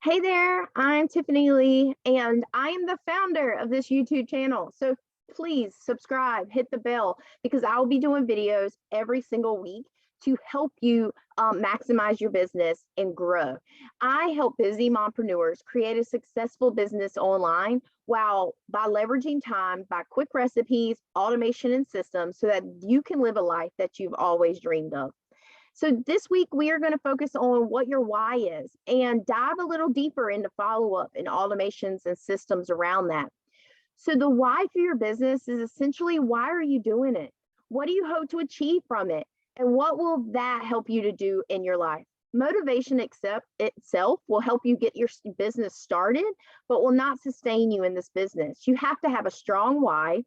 Hey there, I'm Tiffany Lee, and I am the founder of this YouTube channel. So please subscribe, hit the bell, because I will be doing videos every single week to help you maximize your business and grow. I help busy mompreneurs create a successful business online while by leveraging time, by quick recipes, automation, and systems so that you can live a life that you've always dreamed of. So this week we are going to focus on what your why is and dive a little deeper into follow-up and automations and systems around that. So the why for your business is essentially, why are you doing it? What do you hope to achieve from it? And what will that help you to do in your life? Motivation itself will help you get your business started, but will not sustain you in this business. You have to have a strong why,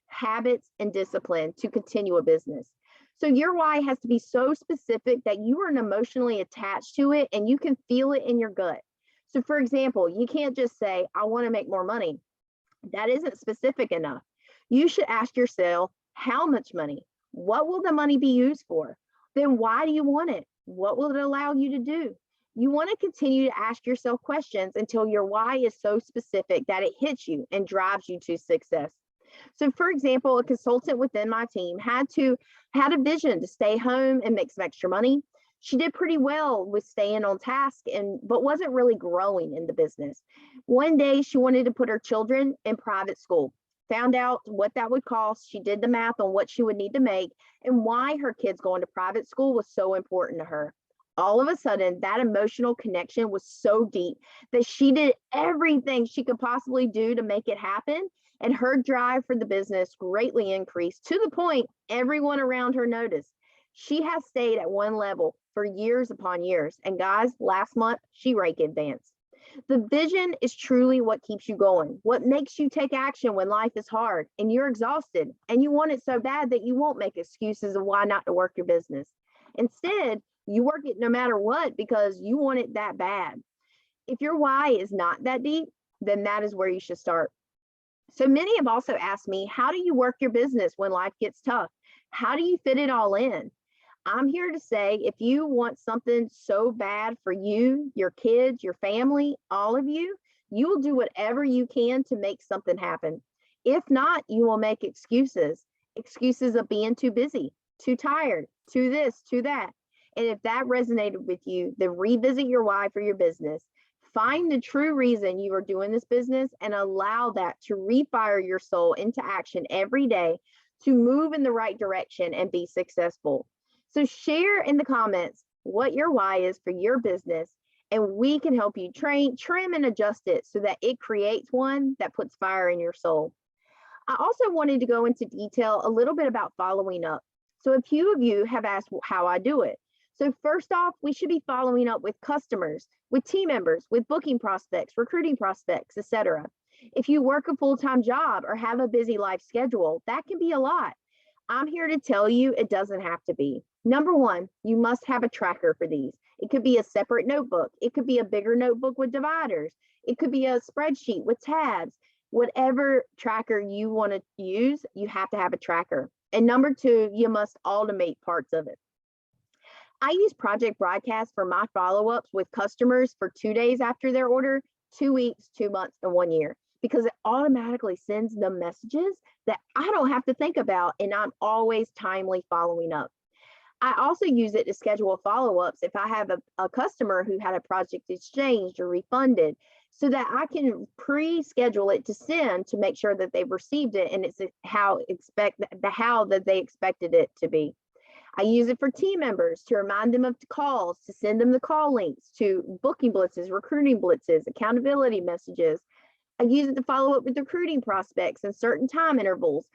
habits, and discipline to continue a business. So your why has to be so specific that you are emotionally attached to it and you can feel it in your gut. So for example, you can't just say, I want to make more money. That isn't specific enough. You should ask yourself, how much money? What will the money be used for? Then why do you want it? What will it allow you to do? You want to continue to ask yourself questions until your why is so specific that it hits you and drives you to success. So for example, a consultant within my team had a vision to stay home and make some extra money. She did pretty well with staying on task but wasn't really growing in the business. One day she wanted to put her children in private school. Found out what that would cost. She did the math on what she would need to make and why her kids going to private school was so important to her. All of a sudden, that emotional connection was so deep that she did everything she could possibly do to make it happen, and her drive for the business greatly increased to the point everyone around her noticed. She has stayed at one level for years upon years. And guys, last month, she rank advanced. The vision is truly what keeps you going, what makes you take action when life is hard and you're exhausted and you want it so bad that you won't make excuses of why not to work your business. Instead, you work it no matter what because you want it that bad. If your why is not that deep, then that is where you should start. So many have also asked me, how do you work your business when life gets tough? How do you fit it all in? I'm here to say, if you want something so bad for you, your kids, your family, all of you, you will do whatever you can to make something happen. If not, you will make excuses of being too busy, too tired, too this, too that. And if that resonated with you, then revisit your why for your business. Find the true reason you are doing this business and allow that to refire your soul into action every day to move in the right direction and be successful. So share in the comments what your why is for your business, and we can help you train, trim, and adjust it so that it creates one that puts fire in your soul. I also wanted to go into detail a little bit about following up. So a few of you have asked how I do it. So first off, we should be following up with customers, with team members, with booking prospects, recruiting prospects, etc. If you work a full-time job or have a busy life schedule, that can be a lot. I'm here to tell you it doesn't have to be. Number one, you must have a tracker for these. It could be a separate notebook. It could be a bigger notebook with dividers. It could be a spreadsheet with tabs. Whatever tracker you want to use, you have to have a tracker. And number two, you must automate parts of it. I use Project Broadcast for my follow-ups with customers for 2 days after their order, 2 weeks, 2 months, and 1 year, because it automatically sends them messages that I don't have to think about, and I'm always timely following up. I also use it to schedule follow-ups if I have a customer who had a project exchanged or refunded, so that I can pre-schedule it to send to make sure that they've received it and it's how that they expected it to be. I use it for team members to remind them of the calls, to send them the call links to booking blitzes, recruiting blitzes, accountability messages. I use it to follow up with recruiting prospects in certain time intervals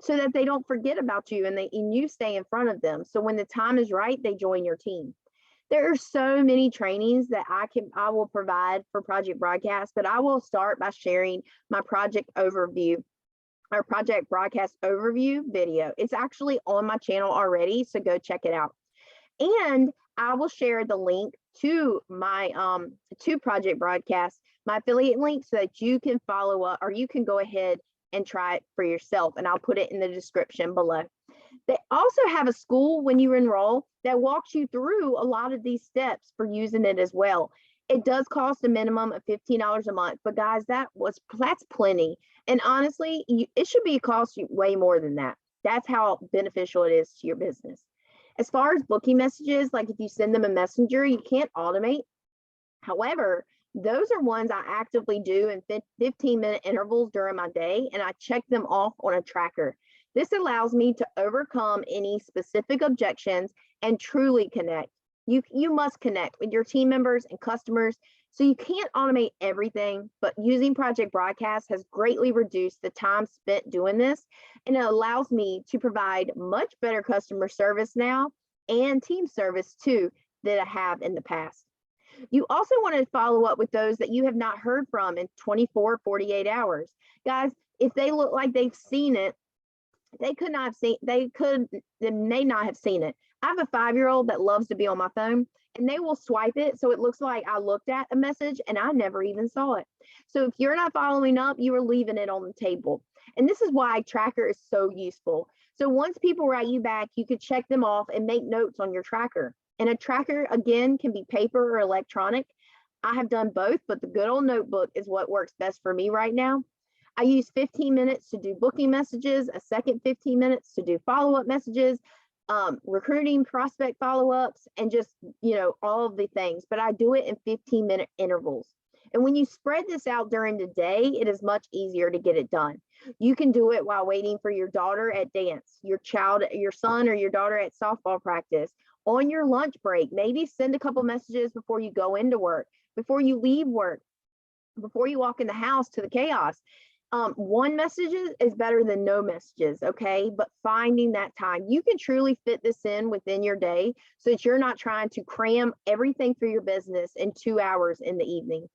so that they don't forget about you and you stay in front of them. So when the time is right, they join your team. There are so many trainings that I will provide for Project Broadcast, but I will start by sharing my project overview, our Project Broadcast overview video. It's actually on my channel already, so go check it out. And I will share the link to my to Project Broadcast, my affiliate link, so that you can follow up or you can go ahead and try it for yourself. And I'll put it in the description below. They also have a school when you enroll that walks you through a lot of these steps for using it as well. It does cost a minimum of $15 a month, but guys, that's plenty. And honestly, it should be cost you way more than that. That's how beneficial it is to your business. As far as booking messages, like if you send them a messenger, you can't automate. However, those are ones I actively do in 15-minute intervals during my day, and I check them off on a tracker. This allows me to overcome any specific objections and truly connect. You must connect with your team members and customers. So you can't automate everything, but using Project Broadcast has greatly reduced the time spent doing this, and it allows me to provide much better customer service now and team service too than I have in the past. You also want to follow up with those that you have not heard from in 24, 48 hours. Guys, if they look like they've seen it, they may not have seen it. I have a 5-year-old that loves to be on my phone, and they will swipe it so it looks like I looked at a message and I never even saw it. So if you're not following up, you are leaving it on the table. And this is why Tracker is so useful. So once people write you back, you could check them off and make notes on your tracker. And a tracker, again, can be paper or electronic. I have done both, but the good old notebook is what works best for me right now. I use 15 minutes to do booking messages, a second 15 minutes to do follow-up messages, recruiting, prospect follow-ups, and just, all of the things. But I do it in 15-minute intervals. And when you spread this out during the day, it is much easier to get it done. You can do it while waiting for your daughter at dance, your son or your daughter at softball practice, on your lunch break. Maybe send a couple messages before you go into work, before you leave work, before you walk in the house to the chaos. One message is better than no messages, okay? But finding that time, you can truly fit this in within your day so that you're not trying to cram everything for your business in 2 hours in the evening.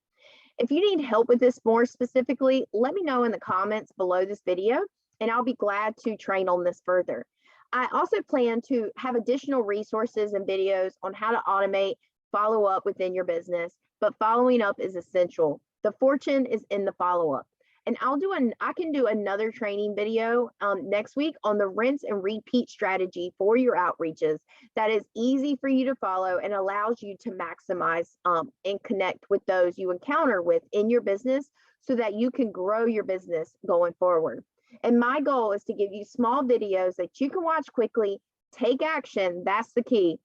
If you need help with this more specifically, let me know in the comments below this video, and I'll be glad to train on this further. I also plan to have additional resources and videos on how to automate follow-up within your business, but following up is essential. The fortune is in the follow-up. And I can do another training video next week on the rinse and repeat strategy for your outreaches that is easy for you to follow and allows you to maximize and connect with those you encounter with in your business so that you can grow your business going forward. And my goal is to give you small videos that you can watch quickly, take action. That's the key,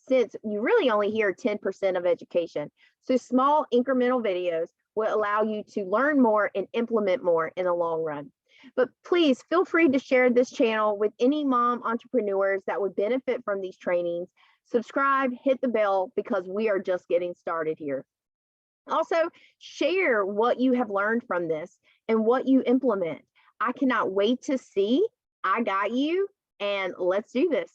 since you really only hear 10% of education. So small incremental videos will allow you to learn more and implement more in the long run. But please feel free to share this channel with any mom entrepreneurs that would benefit from these trainings. Subscribe, hit the bell, because we are just getting started here. Also, share what you have learned from this and what you implement. I cannot wait to see. I got you, and let's do this.